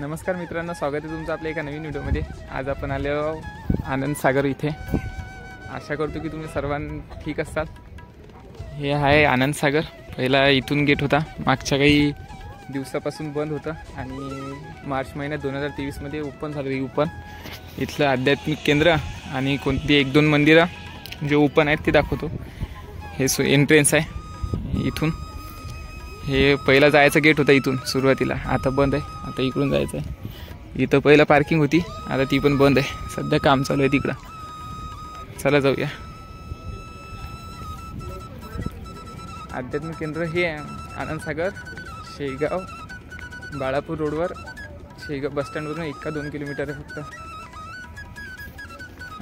नमस्कार मित्रांनो, स्वागत आहे तुमचं आपल्या एका नवीन व्हिडिओमध्ये। आज आपण आलो आनंद सागर इथे। आशा करतो की तुम्ही सर्वांनी ठीक असाल। हे आहे आनंद सागर। पहिला इथून गेट होता, मागच्या काही दिवसापासून बंद होता आणि मार्च महिन्यात 2023 मध्ये ओपन झालं। ओपन इथलं आध्यात्मिक केंद्र आणि कोणती एक दोन मंदिरं जे ओपन आहेत ते दाखवतो। हे एंट्रन्स आहे इथून। हे पहिला जायचं गेट होता इथून सुरुवातीला, आता बंद आहे। आता इकडून जायचं आहे। इथं पहिला पार्किंग होती, आता ती पण बंद आहे। सध्या काम चालू आहे तिकडं। चला जाऊया। आध्यात्मिक केंद्र हे आनंद सागर, शेगाव बाळापूर रोडवर, शेगाव बस स्टँडवरून 1 का 2 किलोमीटर आहे फक्त।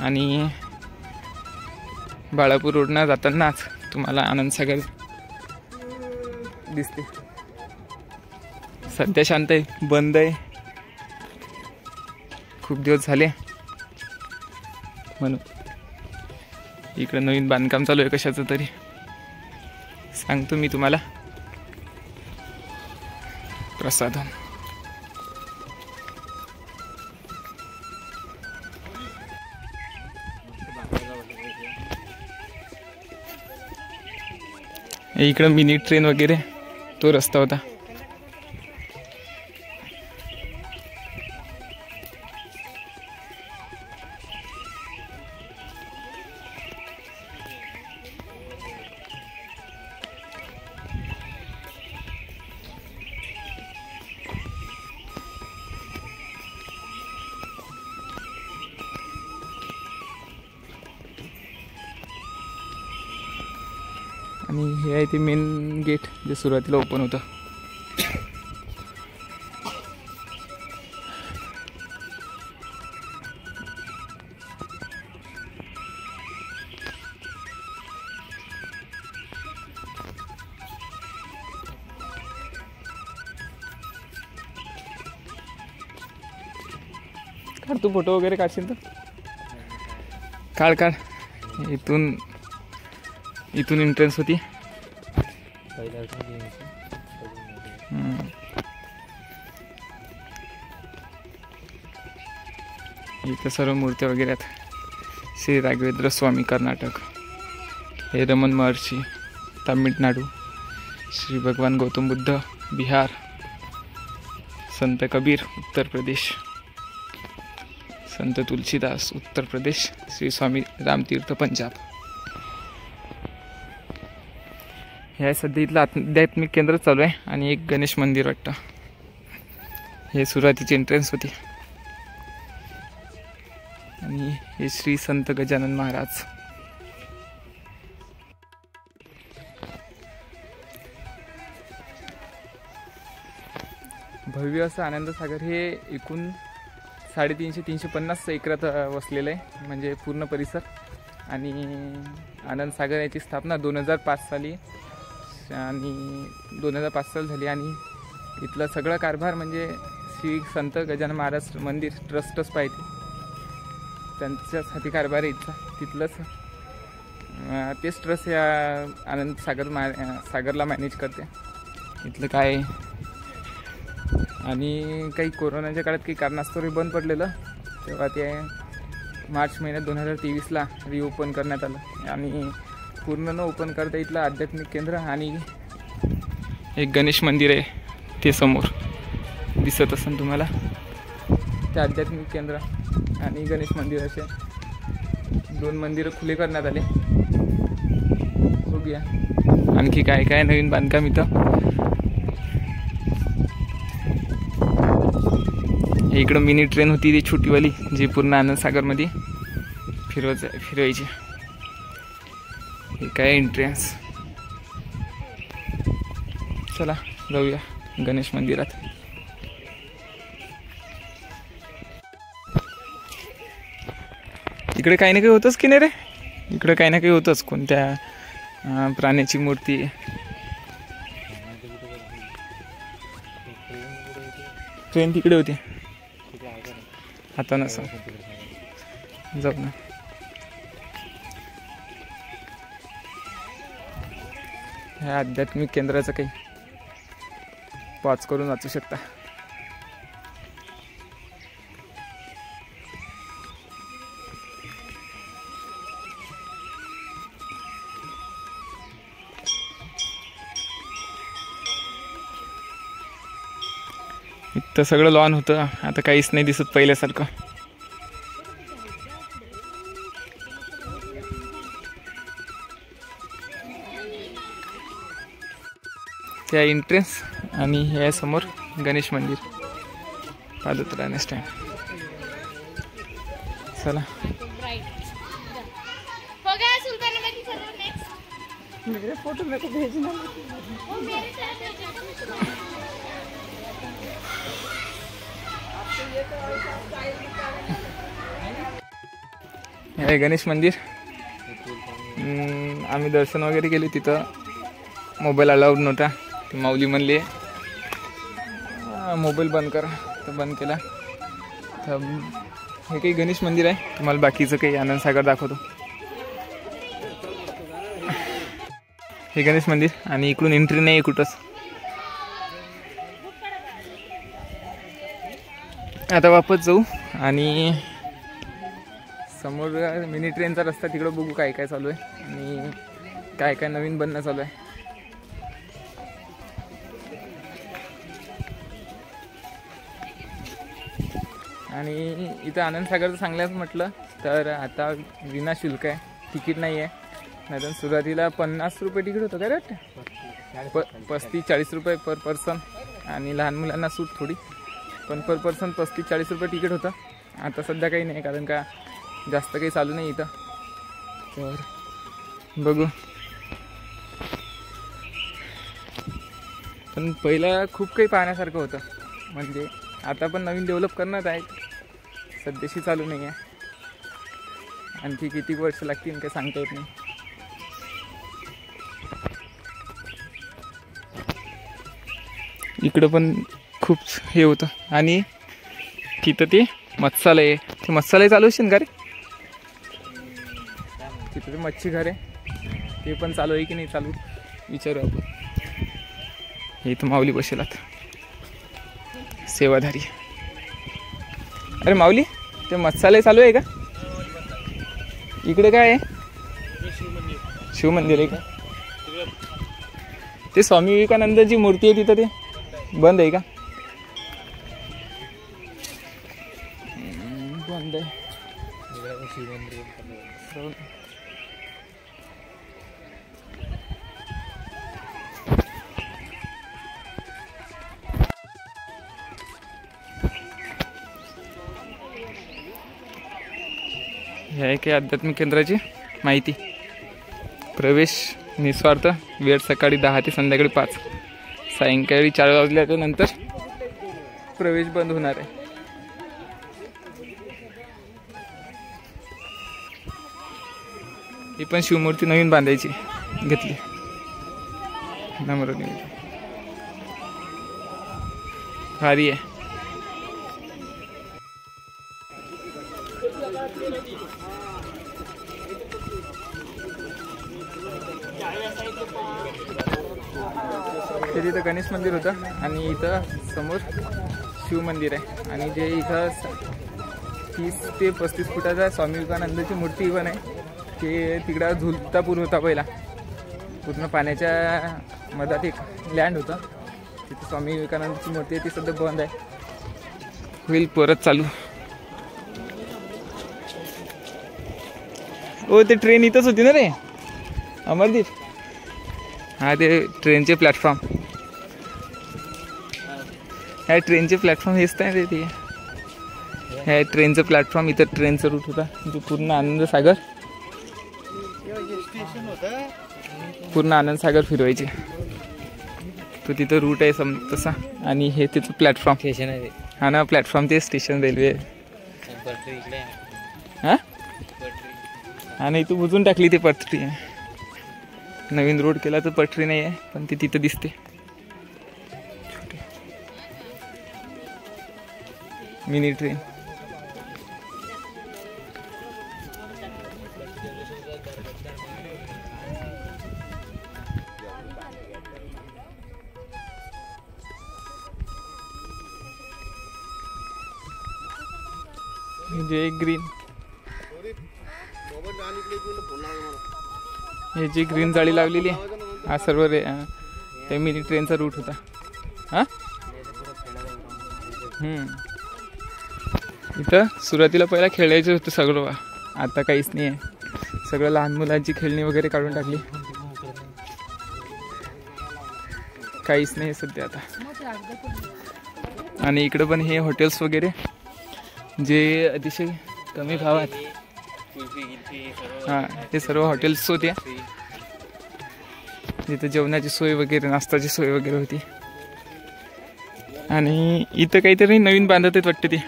आणि बाळापूर रोडनं जातानाच तुम्हाला आनंद सागर दिसते। सध्या शांत आहे, बंद आहे, खूप दिवस झाले म्हणून। इकडे नवीन बांधकाम चालू आहे कशाचं तरी, सांगतो मी तुम्हाला। प्रसाधन इकडं मिनी ट्रेन वगैरे तो रस्ता होता। आणि हे आहे ते मेन गेट जे सुरुवातीला ओपन होतं। काढ तू फोटो वगैरे काढशील तर काढ। इथून एंट्रन्स होती। इथं सर्व मूर्त्या वगैरे आहेत। श्री राघवेंद्र स्वामी कर्नाटक, हे रमन महर्षी तामिळनाडू, श्री भगवान गौतम बुद्ध बिहार, संत कबीर उत्तर प्रदेश, संत तुलसीदास उत्तर प्रदेश, श्री स्वामी रामतीर्थ पंजाब। हे सध्या इथलं आध्यात्मिक केंद्र चालू आहे। आणि एक गणेश मंदिर वाटतं। हे सुरुवातीची एंट्रन्स होती। आणि हे श्री संत गजानन महाराज। भव्य असं आनंद सागर हे एकूण 350 एकरात वसलेलं आहे, म्हणजे पूर्ण परिसर। आणि आनंद सागर याची स्थापना 2005 साली आणि 2005 साल झाली। आणि इथला सगळा कारभार म्हणजे श्री संत गजानन महाराज मंदिर ट्रस्टच पाहिजे, त्यांच्यासाठी कारभार आहे इथला। तिथलंच तेच ट्रस्ट या आनंद सागरला मॅनेज करते। इथलं काय आणि काही कोरोनाच्या काळात काही कारणास्तव बंद पडलेलं, तेव्हा ते मार्च महिन्यात 2023ला रिओपन करण्यात आलं। आणि पूर्ण न ओपन करता इथलं आध्यात्मिक केंद्र आणि एक गणेश मंदिर आहे ते समोर दिसत असेल तुम्हाला। ते आध्यात्मिक केंद्र आणि गणेश मंदिर असे 2 मंदिरं खुले करण्यात आले। बघूया आणखी काय काय नवीन बांधकाम इथं। इकडं मिनी ट्रेन होती ती छोटीवाली, जी पूर्ण आनंद सागरमध्ये फिरवायची। हे काय एंट्रन्स। चला जाऊया गणेश मंदिरात। इकडे काही ना काही होतंच की नाही रे, इकडे काही ना काही होतंच। कोणत्या प्राण्याची मूर्ती, ट्रेन तिकडे होती, आता नसं जाऊ ना। ह्या आध्यात्मिक केंद्राचं काही पॉज करून वाचू शकता। इथं सगळं लॉन होतं, आता काहीच नाही दिसत पहिल्यासारखं. त्या एंट्रन्स आणि हे समोर गणेश मंदिर पादत राहण्यास टाइम. चला मेरे फोटो मेरे को भेजना. हे गणेश मंदिर. आम्ही दर्शन वगैरे केले. तिथं मोबाईल अलाउड नव्हता. ती माऊली म्हणले मोबाईल बंद करा, तर बंद केला. तर हे काही गणेश मंदिर आहे. तुम्हाला बाकीचं काही आनंदसागर दाखवतो. हे गणेश मंदिर आणि इकडून एंट्री नाही आहे कुठंच. आता वापस जाऊ आणि समोर मिनी ट्रेनचा रस्ता तिकडं बघू काय काय चालू आहे आणि काय काय नवीन बनणं चालू आहे. आणि इथं आनंदसागरचं सांगल्यास म्हटलं तर आता विनाशुल्क आहे, तिकीट नाही आहे. नाहीतर सुरुवातीला 50 रुपये तिकीट होतं काय वाटतं, 35-40 रुपये पर पर्सन. आणि लहान मुलांना सूट थोडी, पण पर पर्सन 35-40 रुपये तिकीट होतं. आता सध्या काही नाही, कारण का जास्त काही चालू नाही इथं. तर बघू. पण पहिलं खूप काही पाहण्यासारखं होतं. म्हणजे आता पण नवीन डेव्हलप करण्यात आहे, सध्याशी चालू नाही आहे. आणखी किती वर्ष लागतील काही सांगता येत नाही. इकडं पण खूप हे होतं. आणि तिथं ते मत्स्यालय, ते मत्स्यालय चालू असेल का रे? तिथं ते मच्छी घर आहे, ते पण चालू आहे की नाही चालू विचारू आपण. हे इथं माऊली बसेलात, सेवाधारी. अरे माऊली, ते मत्स्यालय चालू आहे का? इकडे काय आहे? शिवमंदिर आहे का? ते स्वामी विवेकानंदची मूर्ती आहे तिथं, ते बंद आहे का? बंद आहे. हे आहे की आध्यात्मिक केंद्राची माहिती. प्रवेश निस्वार्थ, वेळ सकाळी 10 ते संध्याकाळी 5, सायंकाळी 4 वाजल्याच्या नंतर प्रवेश बंद होणार आहे. ही पण शिवमूर्ती नवीन बांधायची घेतली. भारी आहे. तिथं गणेश मंदिर होतं आणि इथं समोर शिव मंदिर आहे. आणि जे इथं 30 ते 35 फुटाचा स्वामी विवेकानंदाची मूर्ती पण आहे. ते तिकडं झुलता पूल होता पहिला, पूर्ण पाण्याच्या मधात एक लँड होतं. तिथे स्वामी विवेकानंदाची मूर्ती आहे, ती सध्या बंद आहे. होईल परत चालू. ओ ते ट्रेन इथंच होती ना रे अमरदीप? हा ते ट्रेनचे प्लॅटफॉर्म, ह्या ट्रेनचे प्लॅटफॉर्म हेच नाही रे ते. ह्या ट्रेनचं प्लॅटफॉर्म, इथं ट्रेनचं रूट होता. म्हणजे पूर्ण आनंदसागर, पूर्ण आनंदसागर फिरवायचे. तो तिथं रूट आहे तसा. आणि हे तिथं प्लॅटफॉर्म स्टेशन आहे. हा ना, प्लॅटफॉर्म ते स्टेशन रेल्वे. हां हा नाही, तू बुजून टाकली ते पटरी आहे. नवीन रोड केला तर पटरी नाही आहे, पण ती तिथं दिसते. Mini train. जे ग्रीन, हे जी ग्रीन जाळी लावलेली आहे, हा सर्व ते मिनी ट्रेनचा रूट होता. हां इथं सुरुवातीला पहिला खेळायचं होतं सगळं, आता काहीच नाही आहे. सगळं लहान मुलांची खेळणी वगैरे काढून टाकली, काहीच नाही सध्या आता. आणि इकडं पण हे हॉटेल्स वगैरे जे अतिशय कमी भावात, हां हे सर्व हॉटेल्स होत्या जिथं जेवणाची सोय वगैरे, नाश्ताची सोय वगैरे होती. आणि इथं काहीतरी नवीन बांधत आहेत वाटते ते,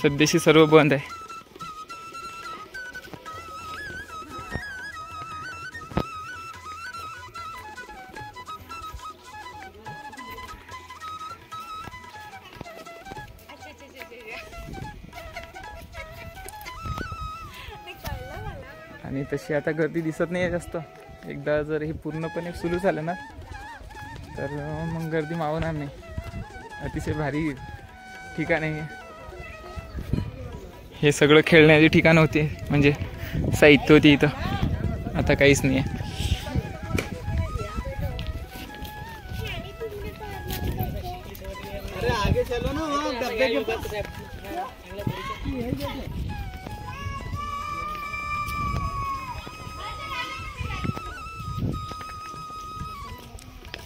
सध्याशी सर्व बंद आहे. आणि तशी आता गर्दी दिसत नाही जास्त. एकदा जर हे पूर्णपणे सुरू झालं ना तर मग गर्दी मावणार नाही. अतिशय भारी ठिकाण आहे हे. सगळं खेळण्याचे ठिकाण होते, म्हणजे साहित्य होते इथं. आता काहीच नाही आहे.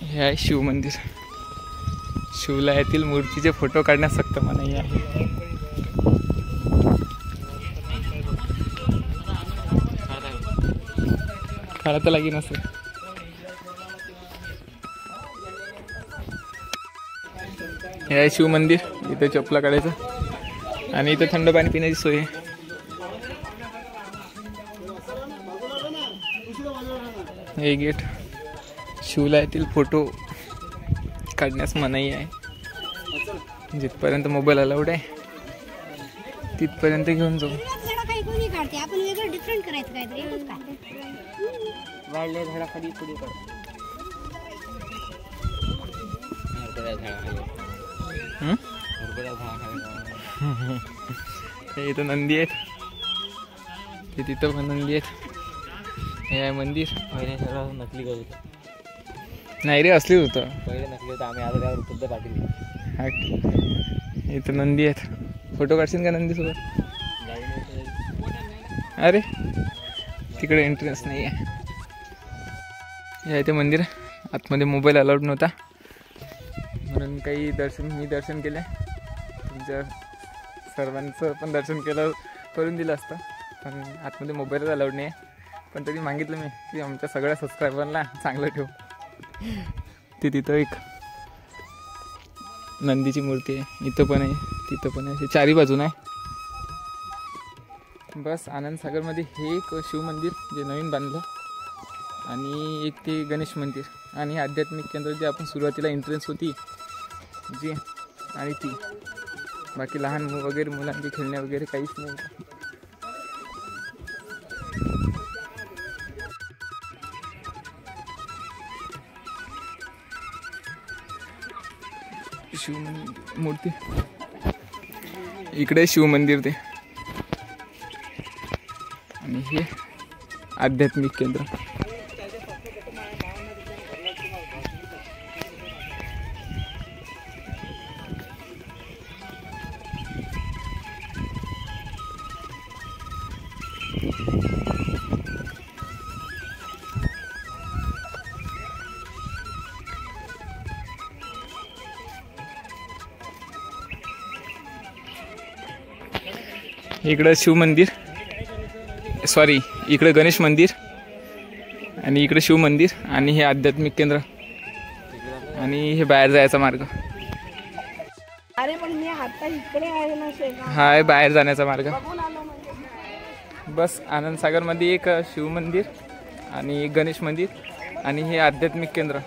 हे आहे शिव मंदिर. शिवलायातील मूर्तीचे फोटो काढण्यास सक्त मनाई आहे. काढा तर लागेल नसेल. हे आहे शिव मंदिर. इथे चपला काढायचं आणि इथे थंड पाणी पिण्याची सोय आहे. हे गेट. शिवलायातील फोटो काढण्यास मनाई आहे. जिथपर्यंत मोबाईल अलाउड आहे तिथपर्यंत घेऊन जाऊ. इथं नंदी आहेत, तिथं पण नंदी आहेत. हे आहे मंदिर. पहिले सगळं नकली करत होतं. नाही रे, असलीच होतं पहिले नकली होतं. आम्ही आता त्यावर उत्तर पाठवली. इथं नंदी आहेत. फोटो काढशील का नंदी सोबत? अरे तिकडे एंट्रन्स नाही आहे. हे ते मंदिर. आतमध्ये मोबाईल अलाउड नव्हता म्हणून काही मी दर्शन केले. तुमच्या सर्वांचं पण दर्शन करून दिलं असतं, पण आतमध्ये मोबाईलच अलाउड नाही आहे. पण तरी मागितलं मी की आमच्या सगळ्या सबस्क्रायबरला चांगलं ठेवू. ते तिथं एक नंदीची मूर्ती आहे. इथं पण आहे, तिथं पण आहे. चारी बाजून आहे. बस आनंदसागरमध्ये हे एक शिव मंदिर जे नवीन बांधलं, आणि एक ते गणेश मंदिर, आणि आध्यात्मिक केंद्र जे आपण सुरुवातीला एंट्रन्स होती जी, आणि ती. बाकी लहान वगैरे मुलांचे खेळणे वगैरे काहीच नाही. शिव मूर्ती इकडे, शिव मंदिर ते, आणि हे आध्यात्मिक केंद्र. इकडं शिव मंदिर, सॉरी इकडे गणेश मंदिर, आणि इकडे शिव मंदिर, आणि हे आध्यात्मिक केंद्र, आणि हे बाहेर जायचा मार्ग. अरे पण मी आता इकडे आहे ना. हा आहे बाहेर जाण्याचा मार्ग. बस आनंदसागरमध्ये एक शिव मंदिर आणि एक गणेश मंदिर आणि हे आध्यात्मिक केंद्र,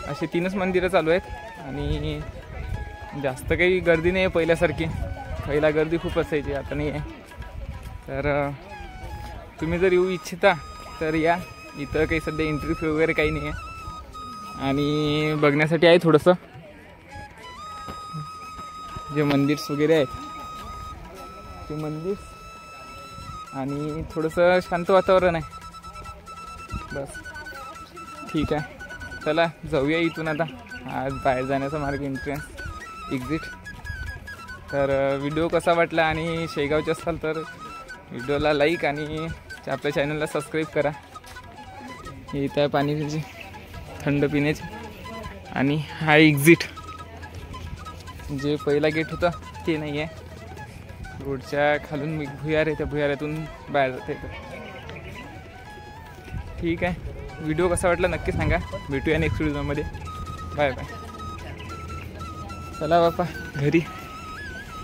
असे 3च मंदिरं चालू आहेत. आणि जास्त काही गर्दी नाही आहे पहिल्यासारखी. पहिला गर्दी खूप असायची, आता नाही आहे. तर तुम्ही जर येऊ इच्छिता तर या. इथं काही सध्या एंट्री फी वगैरे काही नाही आहे, आणि बघण्यासाठी आहे थोडंसं. जे मंदिर्स वगैरे आहेत ते मंदिर, आणि थोडंसं शांत वातावरण आहे. बस ठीक आहे, चला जाऊया इथून आता. आज बाहेर जाण्याचा मार्ग एंट्रन्स एक्झिट. तर व्हिडिओ कसा वाटला आणि शेगावचे असाल तर व्हिडिओला लाईक आणि आपल्या चॅनलला सबस्क्राईब करा. हे इथं आहे पाणी थंड पिण्याची. आणि हा एक्झिट जे पहिला गेट होता ते नाही आहे. रोडच्या खालून भुयार आहे, त्या भुयारातून बाहेर जाता येतं. ठीक आहे, व्हिडिओ कसा वाटला नक्की सांगा. भेटूया नेक्स्ट व्हिडिओमध्ये. Bye bye. चला बापा घरी.